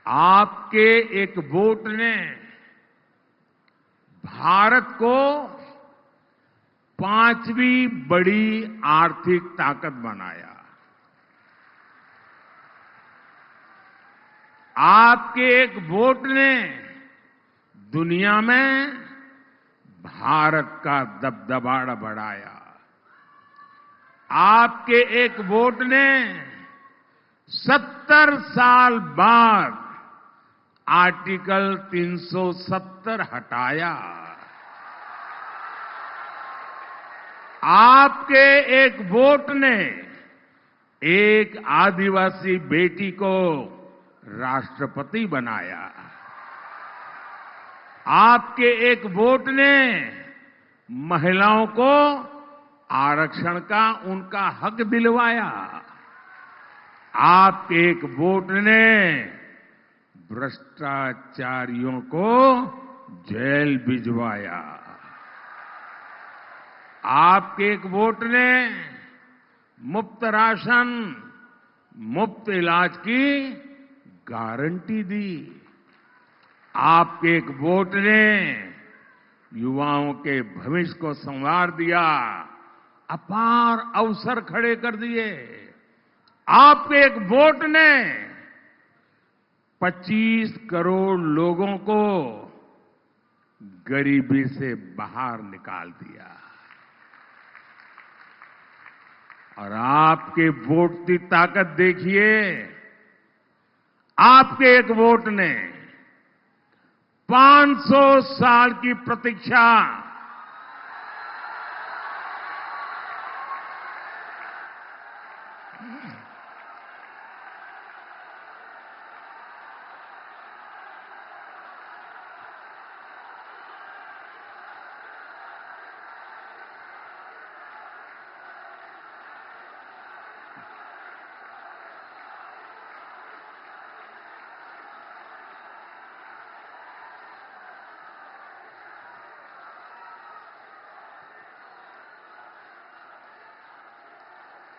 आपके एक वोट ने भारत को पांचवी बड़ी आर्थिक ताकत बनाया। आपके एक वोट ने दुनिया में भारत का दबदबा बढ़ाया। आपके एक वोट ने 70 साल बाद आर्टिकल 370 हटाया। आपके एक वोट ने एक आदिवासी बेटी को राष्ट्रपति बनाया। आपके एक वोट ने महिलाओं को आरक्षण का उनका हक दिलवाया। आपके एक वोट ने भ्रष्टाचारियों को जेल भिजवाया। आपके एक वोट ने मुफ्त राशन, मुफ्त इलाज की गारंटी दी। आपके एक वोट ने युवाओं के भविष्य को संवार दिया, अपार अवसर खड़े कर दिए। आपके एक वोट ने 25 करोड़ लोगों को गरीबी से बाहर निकाल दिया। और आपके वोट की ताकत देखिए। आपके एक वोट ने 500 साल की प्रतीक्षा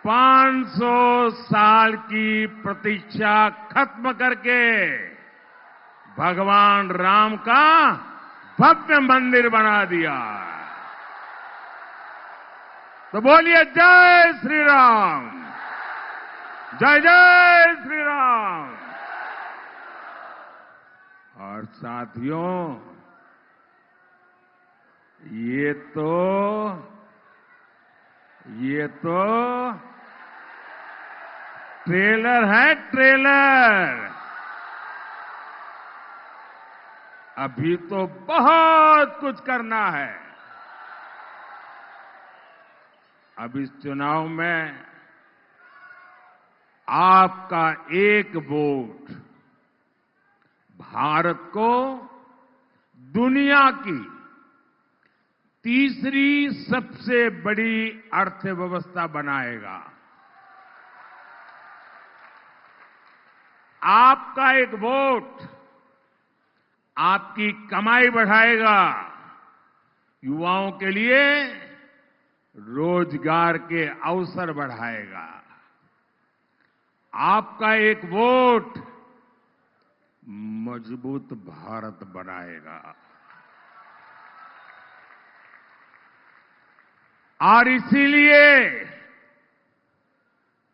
पांच सौ साल की प्रतीक्षा खत्म करके भगवान राम का भव्य मंदिर बना दिया। तो बोलिए जय श्री राम, जय जय श्री राम। और साथियों, ये तो ट्रेलर है, ट्रेलर। अभी तो बहुत कुछ करना है। अब इस चुनाव में आपका एक वोट भारत को दुनिया की तीसरी सबसे बड़ी अर्थव्यवस्था बनाएगा। आपका एक वोट आपकी कमाई बढ़ाएगा, युवाओं के लिए रोजगार के अवसर बढ़ाएगा। आपका एक वोट मजबूत भारत बनाएगा। और इसीलिए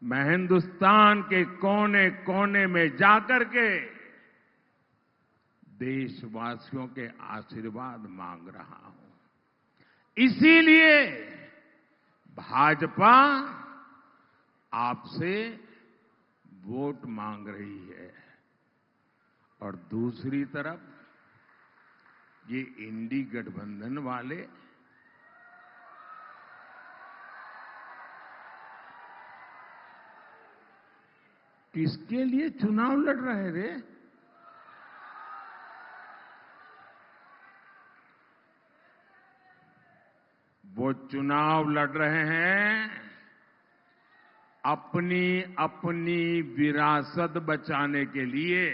मैं हिंदुस्तान के कोने कोने में जाकर के देशवासियों के आशीर्वाद मांग रहा हूं। इसीलिए भाजपा आपसे वोट मांग रही है। और दूसरी तरफ ये इंडी गठबंधन वाले किसके लिए चुनाव लड़ रहे रे? वो चुनाव लड़ रहे हैं अपनी अपनी विरासत बचाने के लिए,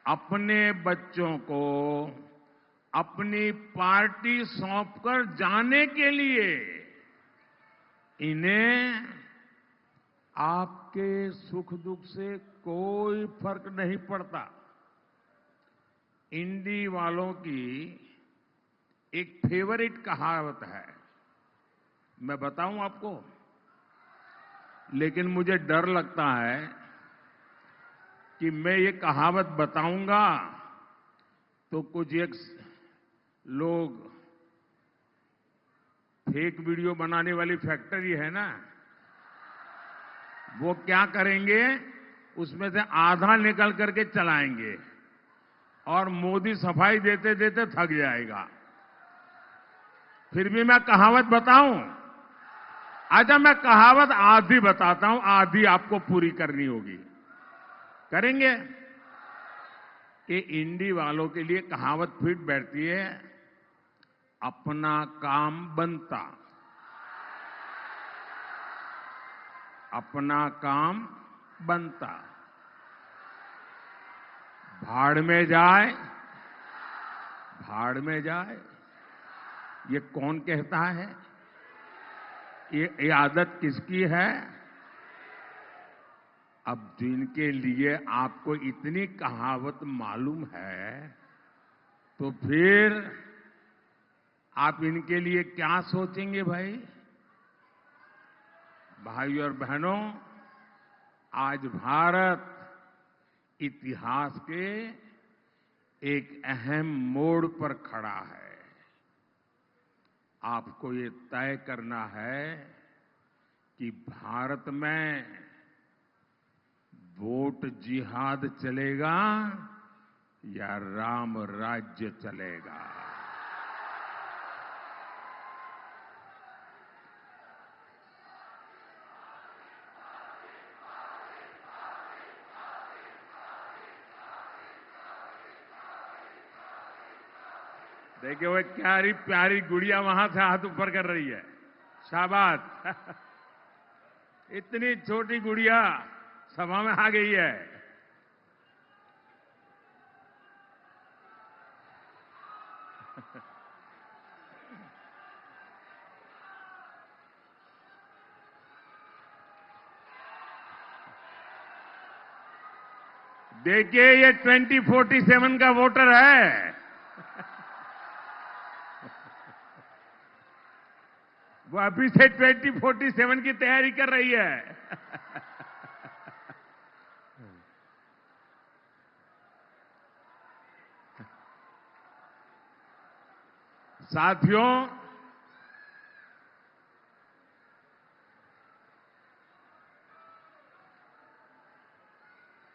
अपने बच्चों को अपनी पार्टी सौंपकर जाने के लिए। इन्हें आपके सुख दुख से कोई फर्क नहीं पड़ता। इंडी वालों की एक फेवरेट कहावत है, मैं बताऊं आपको, लेकिन मुझे डर लगता है कि मैं ये कहावत बताऊंगा तो कुछ एक लोग, फेक वीडियो बनाने वाली फैक्ट्री है ना, वो क्या करेंगे, उसमें से आधा निकल करके चलाएंगे और मोदी सफाई देते देते थक जाएगा। फिर भी मैं कहावत बताऊं? अच्छा, मैं कहावत आधी बताता हूं, आधी आपको पूरी करनी होगी। करेंगे? कि इंडी वालों के लिए कहावत फिट बैठती है, अपना काम बनता, अपना काम बनता, भाड़ में जाए, भाड़ में जाए। ये कौन कहता है? ये आदत किसकी है? अब जिनके लिए आपको इतनी कहावत मालूम है, तो फिर आप इनके लिए क्या सोचेंगे भाई? भाइयों और बहनों, आज भारत इतिहास के एक अहम मोड़ पर खड़ा है। आपको ये तय करना है कि भारत में वोट जिहाद चलेगा या राम राज्य चलेगा। देखिए, वो प्यारी प्यारी गुड़िया वहां से हाथ ऊपर कर रही है, शाबाश। इतनी छोटी गुड़िया सभा में आ गई है। देखिए, ये 2047 का वोटर है। वो अभी से 2047 की तैयारी कर रही है। साथियों,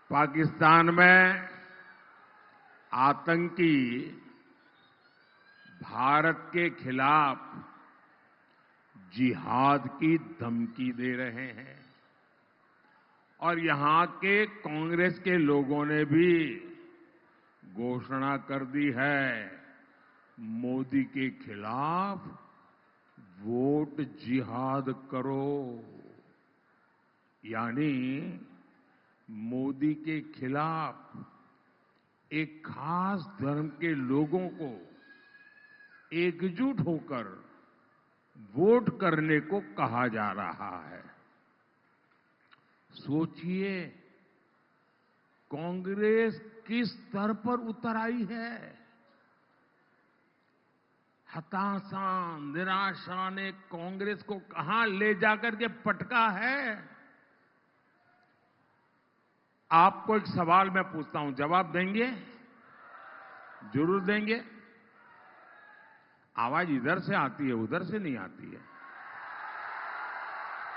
पाकिस्तान में आतंकी भारत के खिलाफ जिहाद की धमकी दे रहे हैं और यहां के कांग्रेस के लोगों ने भी घोषणा कर दी है, मोदी के खिलाफ वोट जिहाद करो। यानी मोदी के खिलाफ एक खास धर्म के लोगों को एकजुट होकर वोट करने को कहा जा रहा है। सोचिए, कांग्रेस किस स्तर पर उतर आई है। हताशा, निराशा ने कांग्रेस को कहां ले जाकर के पटका है। आपको एक सवाल मैं पूछता हूं, जवाब देंगे? जरूर देंगे। आवाज इधर से आती है, उधर से नहीं आती है।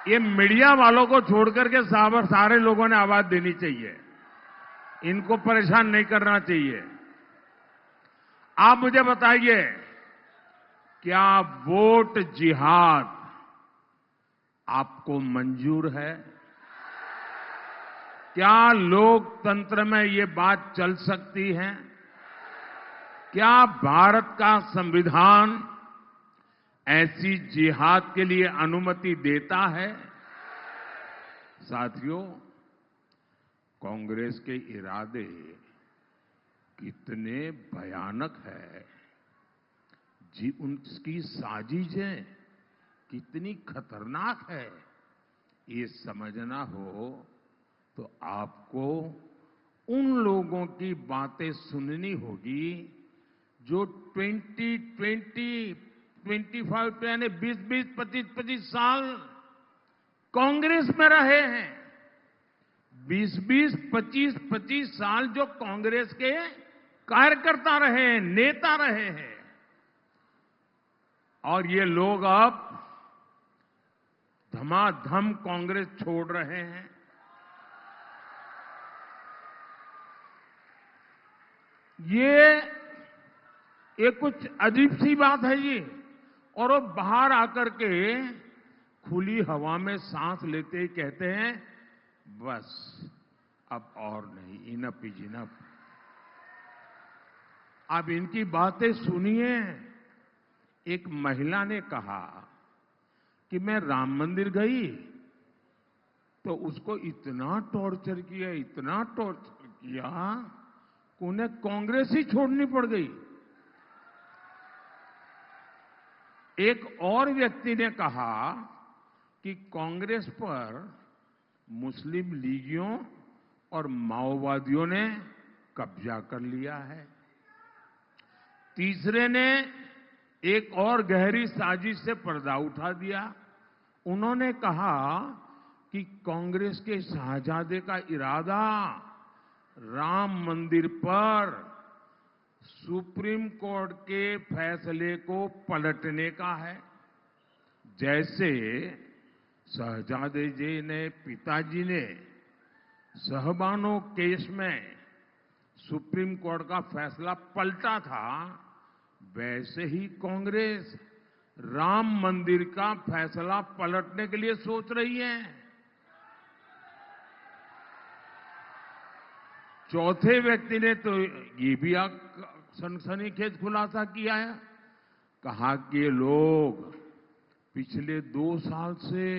ये मीडिया वालों को छोड़कर के सारे लोगों ने आवाज देनी चाहिए, इनको परेशान नहीं करना चाहिए। आप मुझे बताइए, क्या वोट जिहाद आपको मंजूर है? क्या लोकतंत्र में ये बात चल सकती है? क्या भारत का संविधान ऐसी जिहाद के लिए अनुमति देता है? साथियों, कांग्रेस के इरादे कितने भयानक है, जी उनकी साजिशें कितनी खतरनाक है, ये समझना हो तो आपको उन लोगों की बातें सुननी होगी जो 20-20, 25 यानी 20-20, 25-25 साल कांग्रेस में रहे हैं। 20-20, 25-25 साल जो कांग्रेस के कार्यकर्ता रहे हैं, नेता रहे हैं, और ये लोग अब धमाधम कांग्रेस छोड़ रहे हैं। ये कुछ अजीब सी बात है ये। और वो बाहर आकर के खुली हवा में सांस लेते ही कहते हैं बस अब और नहीं, इनफ इज इनफ। आप इनकी बातें सुनिए। एक महिला ने कहा कि मैं राम मंदिर गई तो उसको इतना टॉर्चर किया, इतना टॉर्चर किया कि उन्हें कांग्रेस ही छोड़नी पड़ गई। एक और व्यक्ति ने कहा कि कांग्रेस पर मुस्लिम लीगियों और माओवादियों ने कब्जा कर लिया है। तीसरे ने एक और गहरी साजिश से पर्दा उठा दिया। उन्होंने कहा कि कांग्रेस के शाहजादे का इरादा राम मंदिर पर सुप्रीम कोर्ट के फैसले को पलटने का है। जैसे शहजादे जी ने, पिताजी ने सहबानो केस में सुप्रीम कोर्ट का फैसला पलटा था, वैसे ही कांग्रेस राम मंदिर का फैसला पलटने के लिए सोच रही है। चौथे व्यक्ति ने तो ये भी सनसनीखेज खुलासा किया है, कहा कि ये लोग पिछले 2 साल से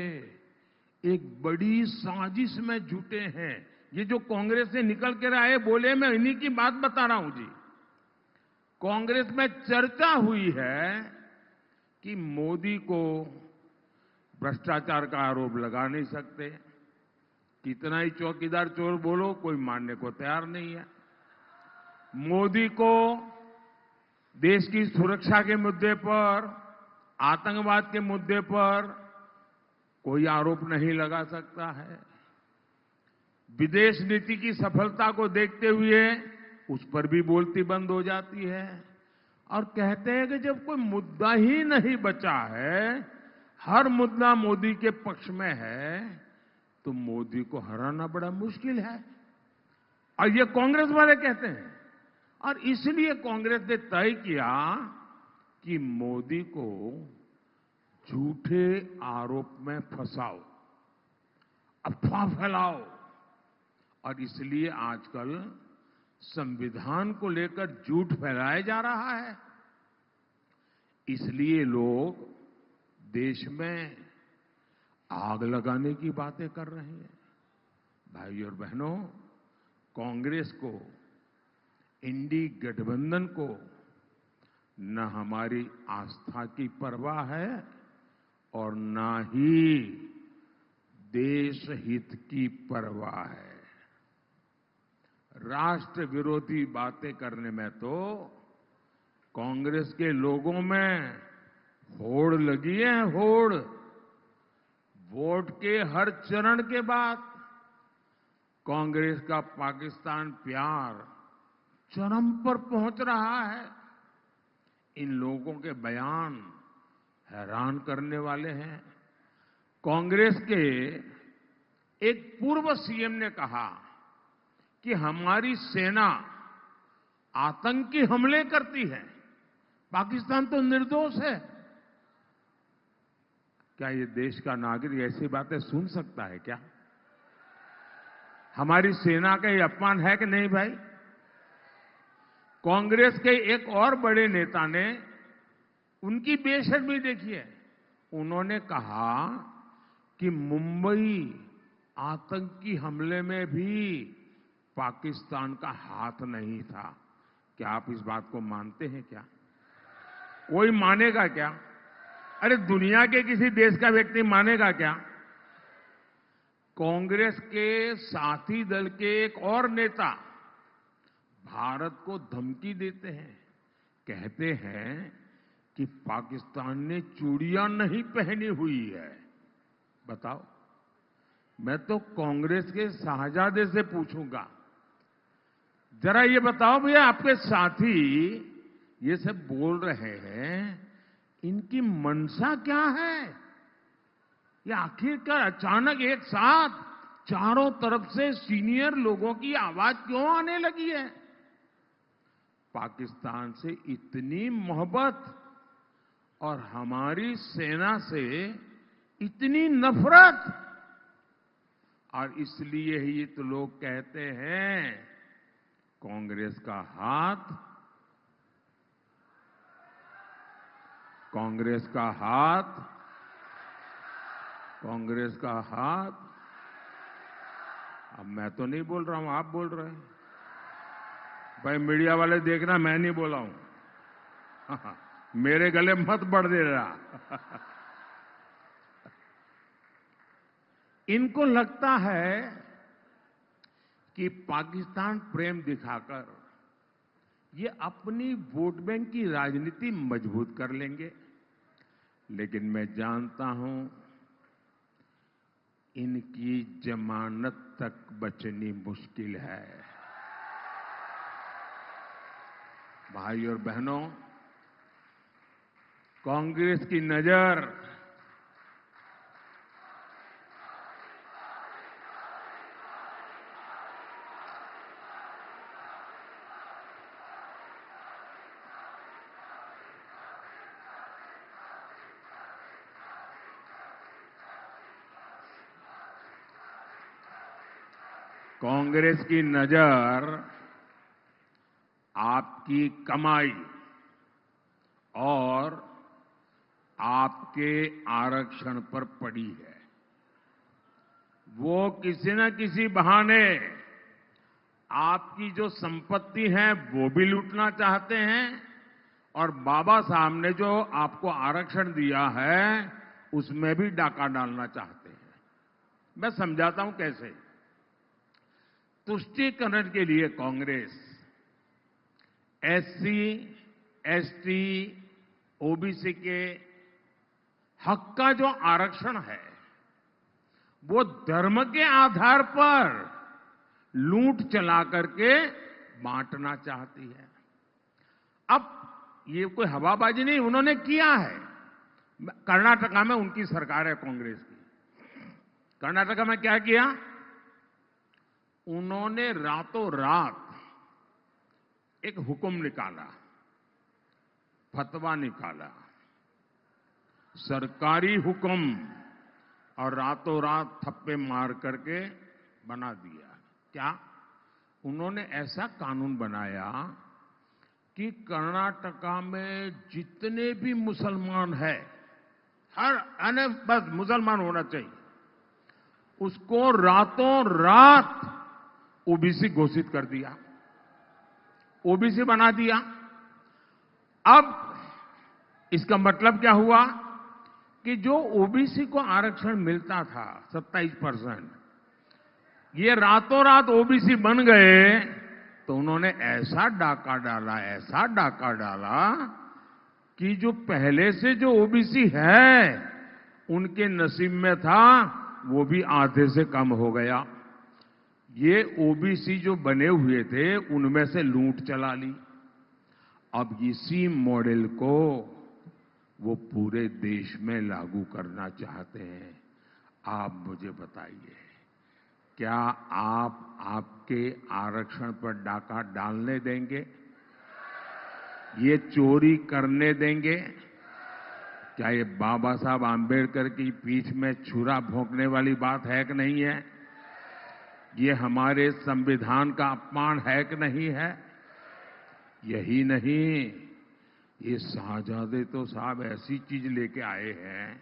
एक बड़ी साजिश में जुटे हैं। ये जो कांग्रेस से निकल के आए बोले, मैं इन्हीं की बात बता रहा हूं जी। कांग्रेस में चर्चा हुई है कि मोदी को भ्रष्टाचार का आरोप लगा नहीं सकते। कितना ही चौकीदार चोर बोलो, कोई मानने को तैयार नहीं है। मोदी को देश की सुरक्षा के मुद्दे पर, आतंकवाद के मुद्दे पर कोई आरोप नहीं लगा सकता है। विदेश नीति की सफलता को देखते हुए उस पर भी बोलती बंद हो जाती है और कहते हैं कि जब कोई मुद्दा ही नहीं बचा है, हर मुद्दा मोदी के पक्ष में है, तो मोदी को हराना बड़ा मुश्किल है। और ये कांग्रेस वाले कहते हैं। और इसलिए कांग्रेस ने तय किया कि मोदी को झूठे आरोप में फंसाओ, अफवाह फैलाओ। और इसलिए आजकल संविधान को लेकर झूठ फैलाया जा रहा है। इसलिए लोग देश में आग लगाने की बातें कर रहे हैं। भाई और बहनों, कांग्रेस को, इंडी गठबंधन को न हमारी आस्था की परवाह है और न ही देश हित की परवाह है। राष्ट्र विरोधी बातें करने में तो कांग्रेस के लोगों में होड़ लगी है, होड़। वोट के हर चरण के बाद कांग्रेस का पाकिस्तान प्यार चरम पर पहुंच रहा है। इन लोगों के बयान हैरान करने वाले हैं। कांग्रेस के एक पूर्व सीएम ने कहा कि हमारी सेना आतंकी हमले करती है, पाकिस्तान तो निर्दोष है। क्या ये देश का नागरिक ऐसी बातें सुन सकता है क्या? हमारी सेना का ये अपमान है कि नहीं भाई? कांग्रेस के एक और बड़े नेता ने, उनकी बेशर्मी देखिए। उन्होंने कहा कि मुंबई आतंकी हमले में भी पाकिस्तान का हाथ नहीं था। क्या आप इस बात को मानते हैं क्या? कोई मानेगा क्या? अरे दुनिया के किसी देश का व्यक्ति मानेगा क्या? कांग्रेस के साथी दल के एक और नेता भारत को धमकी देते हैं, कहते हैं कि पाकिस्तान ने चूड़ियां नहीं पहनी हुई है। बताओ, मैं तो कांग्रेस के शाहजादे से पूछूंगा, जरा ये बताओ भैया, आपके साथी ये सब बोल रहे हैं, इनकी मंशा क्या है? ये आखिरकार अचानक एक साथ चारों तरफ से सीनियर लोगों की आवाज क्यों आने लगी है? पाकिस्तान से इतनी मोहब्बत और हमारी सेना से इतनी नफरत, और इसलिए ही तो लोग कहते हैं कांग्रेस का हाथ, कांग्रेस का हाथ, कांग्रेस का हाथ। अब मैं तो नहीं बोल रहा हूं, आप बोल रहे हैं। भाई मीडिया वाले देखना, मैं नहीं बोला हूं। मेरे गले मत बढ़ दे रहा। इनको लगता है कि पाकिस्तान प्रेम दिखाकर ये अपनी वोट बैंक की राजनीति मजबूत कर लेंगे, लेकिन मैं जानता हूं इनकी जमानत तक बचनी मुश्किल है। भाई और बहनों, कांग्रेस की नजर कांग्रेस की नजर आपकी कमाई और आपके आरक्षण पर पड़ी है। वो किसी न किसी बहाने आपकी जो संपत्ति है वो भी लूटना चाहते हैं, और बाबा साहब ने जो आपको आरक्षण दिया है उसमें भी डाका डालना चाहते हैं। मैं समझाता हूं कैसे। तुष्टीकरण के लिए कांग्रेस एससी, एसटी, ओबीसी के हक का जो आरक्षण है वो धर्म के आधार पर लूट चला करके बांटना चाहती है। अब ये कोई हवाबाजी नहीं, उन्होंने किया है। कर्नाटका में उनकी सरकार है कांग्रेस की। कर्नाटका में क्या किया? उन्होंने रातों रात एक हुक्म निकाला, फतवा निकाला, सरकारी हुक्म, और रातों रात थप्पे मार करके बना दिया। क्या? उन्होंने ऐसा कानून बनाया कि कर्नाटका में जितने भी मुसलमान हैं, हर यानी बस मुसलमान होना चाहिए, उसको रातों रात ओबीसी घोषित कर दिया, ओबीसी बना दिया। अब इसका मतलब क्या हुआ कि जो ओबीसी को आरक्षण मिलता था 27%, ये रातों रात ओबीसी बन गए। तो उन्होंने ऐसा डाका डाला, ऐसा डाका डाला कि जो पहले से जो ओबीसी है उनके नसीब में था वो भी आधे से कम हो गया। ये ओबीसी जो बने हुए थे उनमें से लूट चला ली। अब इसी मॉडल को वो पूरे देश में लागू करना चाहते हैं। आप मुझे बताइए, क्या आप आपके आरक्षण पर डाका डालने देंगे? ये चोरी करने देंगे? क्या ये बाबा साहब आंबेडकर की पीठ में छुरा भोंकने वाली बात है कि नहीं है? ये हमारे संविधान का अपमान है कि नहीं है? यही नहीं, ये शाहजादे तो साहब ऐसी चीज लेके आए हैं,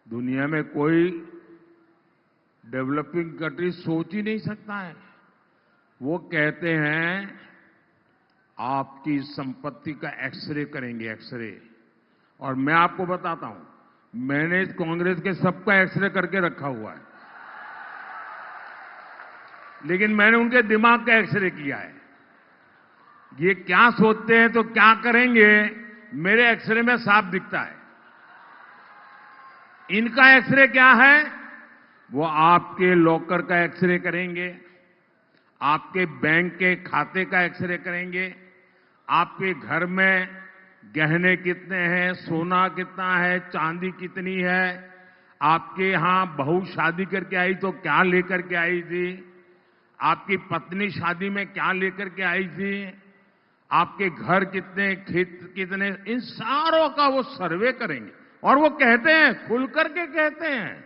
दुनिया में कोई डेवलपिंग कंट्री सोच ही नहीं सकता है। वो कहते हैं आपकी संपत्ति का एक्सरे करेंगे, एक्सरे। और मैं आपको बताता हूं, मैंने इस कांग्रेस के सबका एक्सरे करके रखा हुआ है। लेकिन मैंने उनके दिमाग का एक्सरे किया है। ये क्या सोचते हैं तो क्या करेंगे, मेरे एक्सरे में साफ दिखता है। इनका एक्सरे क्या है, वो आपके लॉकर का एक्सरे करेंगे, आपके बैंक के खाते का एक्सरे करेंगे, आपके घर में गहने कितने हैं, सोना कितना है, चांदी कितनी है, आपके यहां बहू शादी करके आई तो क्या लेकर के आई थी, आपकी पत्नी शादी में क्या लेकर के आई थी, आपके घर कितने, खेत कितने, इन सारों का वो सर्वे करेंगे। और वो कहते हैं, खुल करके कहते हैं।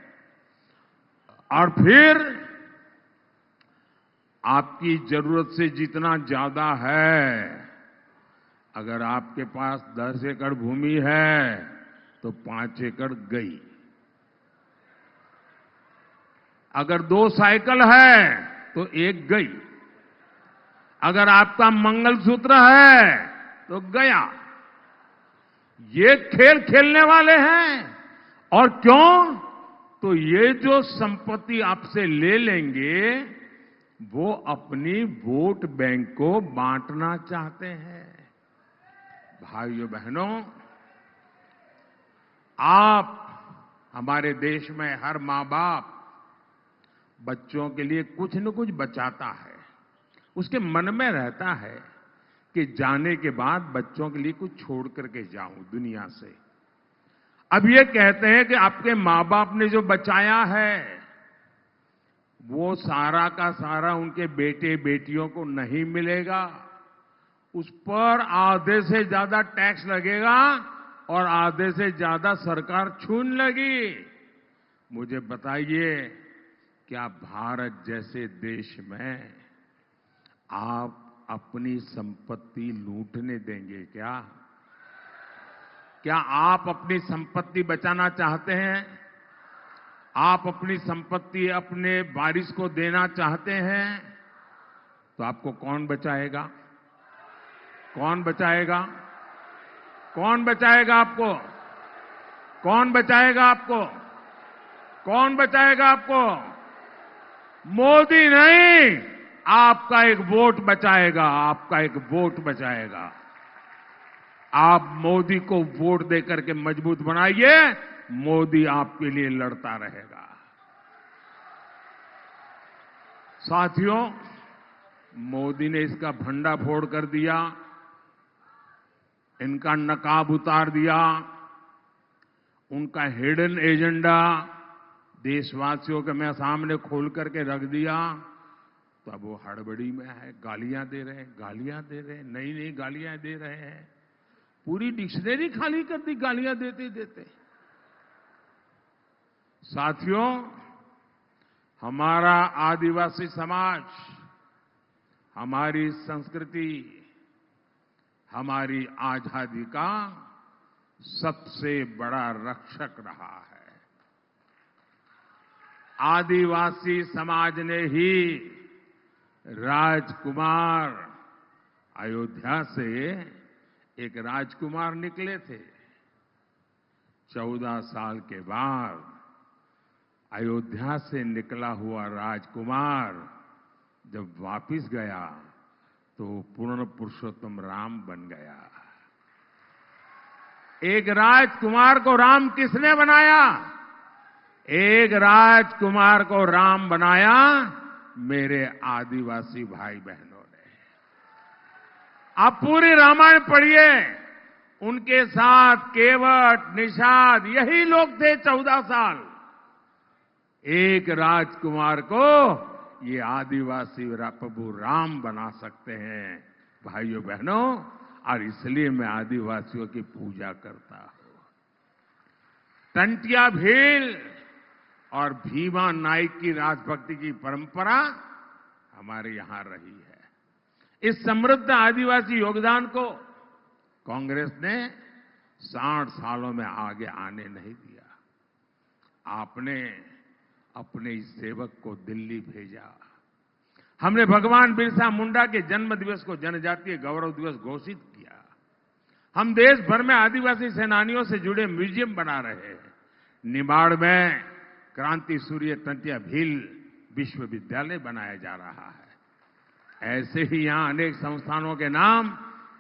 और फिर आपकी जरूरत से जितना ज्यादा है, अगर आपके पास 10 एकड़ भूमि है तो 5 एकड़ गई। अगर 2 साइकिल है तो 1 गई। अगर आपका मंगलसूत्र है तो गया। ये खेल खेलने वाले हैं। और क्यों? तो ये जो संपत्ति आपसे ले लेंगे, वो अपनी वोट बैंक को बांटना चाहते हैं। भाइयों बहनों, आप, हमारे देश में हर मां बाप बच्चों के लिए कुछ न कुछ बचाता है। उसके मन में रहता है कि जाने के बाद बच्चों के लिए कुछ छोड़ करके जाऊं दुनिया से। अब ये कहते हैं कि आपके मां बाप ने जो बचाया है, वो सारा का सारा उनके बेटे बेटियों को नहीं मिलेगा। उस पर आधे से ज्यादा टैक्स लगेगा और आधे से ज्यादा सरकार छूने लगी। मुझे बताइए, क्या भारत जैसे देश में आप अपनी संपत्ति लूटने देंगे क्या? क्या आप अपनी संपत्ति बचाना चाहते हैं? आप अपनी संपत्ति अपने वारिस को देना चाहते हैं? तो आपको कौन बचाएगा? कौन बचाएगा? कौन बचाएगा आपको? कौन बचाएगा आपको? कौन बचाएगा आपको? मोदी नहीं, आपका एक वोट बचाएगा। आपका एक वोट बचाएगा। आप मोदी को वोट देकर के मजबूत बनाइए, मोदी आपके लिए लड़ता रहेगा। साथियों, मोदी ने इसका भंडाफोड़ कर दिया, इनका नकाब उतार दिया, उनका हिडन एजेंडा देशवासियों के मैं सामने खोल करके रख दिया। तो अब वो हड़बड़ी में है, गालियां दे रहे हैं, गालियां दे रहे हैं, नई नई गालियां दे रहे हैं। पूरी डिक्शनरी खाली कर दी गालियां देते देते। साथियों, हमारा आदिवासी समाज, हमारी संस्कृति, हमारी आजादी का सबसे बड़ा रक्षक रहा है। आदिवासी समाज ने ही राजकुमार, अयोध्या से एक राजकुमार निकले थे। 14 साल के बाद अयोध्या से निकला हुआ राजकुमार जब वापिस गया तो पूर्ण पुरुषोत्तम राम बन गया। एक राजकुमार को राम किसने बनाया? एक राजकुमार को राम बनाया मेरे आदिवासी भाई बहनों ने। आप पूरी रामायण पढ़िए, उनके साथ केवट, निषाद, यही लोग थे 14 साल। एक राजकुमार को ये आदिवासी प्रभु राम बना सकते हैं भाइयों बहनों। और इसलिए मैं आदिवासियों की पूजा करता हूं। टंटिया भील और भीमा नाइक की राजभक्ति की परंपरा हमारे यहां रही है। इस समृद्ध आदिवासी योगदान को कांग्रेस ने 60 सालों में आगे आने नहीं दिया। आपने अपने इस सेवक को दिल्ली भेजा। हमने भगवान बिरसा मुंडा के जन्म दिवस को जनजातीय गौरव दिवस घोषित किया। हम देश भर में आदिवासी सेनानियों से जुड़े म्यूजियम बना रहे हैं। निमाड़ में क्रांति सूर्य टंटिया भील विश्वविद्यालय बनाया जा रहा है। ऐसे ही यहां अनेक संस्थानों के नाम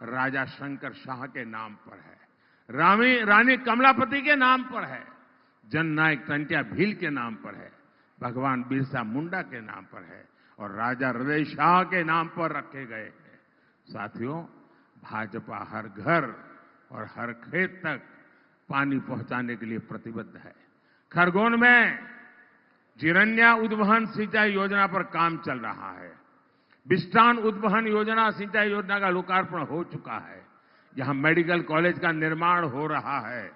राजा शंकर शाह के नाम पर है, रानी कमलापति के नाम पर है, जननायक टंट्या भील के नाम पर है, भगवान बिरसा मुंडा के नाम पर है और राजा हृदय शाह के नाम पर रखे गए हैं। साथियों, भाजपा हर घर और हर खेत तक पानी पहुंचाने के लिए प्रतिबद्ध है। खरगोन में जिरन्या उद्वहन सिंचाई योजना पर काम चल रहा है। बिस्टान उद्वहन योजना सिंचाई योजना का लोकार्पण हो चुका है। यहां मेडिकल कॉलेज का निर्माण हो रहा है।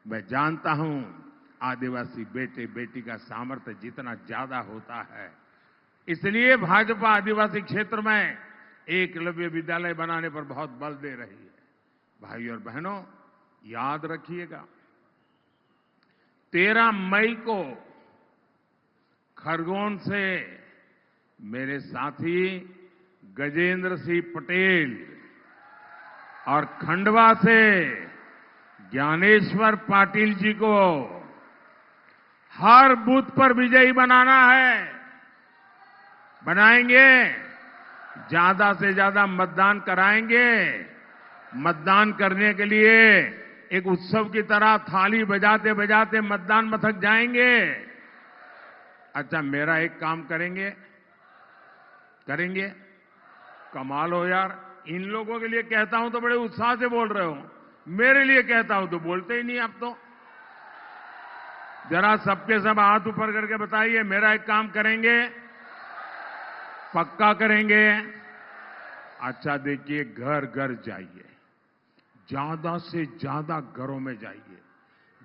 मैं जानता हूं आदिवासी बेटे बेटी का सामर्थ्य जितना ज्यादा होता है, इसलिए भाजपा आदिवासी क्षेत्र में एकलव्य विद्यालय बनाने पर बहुत बल दे रही है। भाई और बहनों, याद रखिएगा 13 मई को खरगोन से मेरे साथी गजेंद्र सिंह पटेल और खंडवा से ज्ञानेश्वर पाटिल जी को हर बूथ पर विजयी बनाना है। बनाएंगे, ज्यादा से ज्यादा मतदान कराएंगे। मतदान करने के लिए एक उत्सव की तरह थाली बजाते बजाते मतदान मथक जाएंगे। अच्छा, मेरा एक काम करेंगे? कमाल हो यार, इन लोगों के लिए कहता हूं तो बड़े उत्साह से बोल रहे हो, मेरे लिए कहता हूं तो बोलते ही नहीं। अब तो जरा सबके सब हाथ ऊपर करके बताइए, मेरा एक काम करेंगे? पक्का करेंगे? अच्छा देखिए, घर घर जाइए, ज्यादा से ज्यादा घरों में जाइए,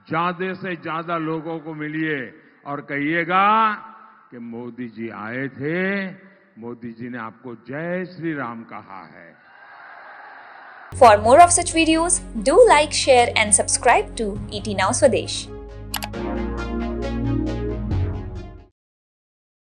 ज्यादा से ज्यादा लोगों को मिलिए और कहिएगा कि मोदी जी आए थे, मोदी जी ने आपको जय श्री राम कहा है। For more of such videos, do like, share and subscribe to ET Now Swadesh.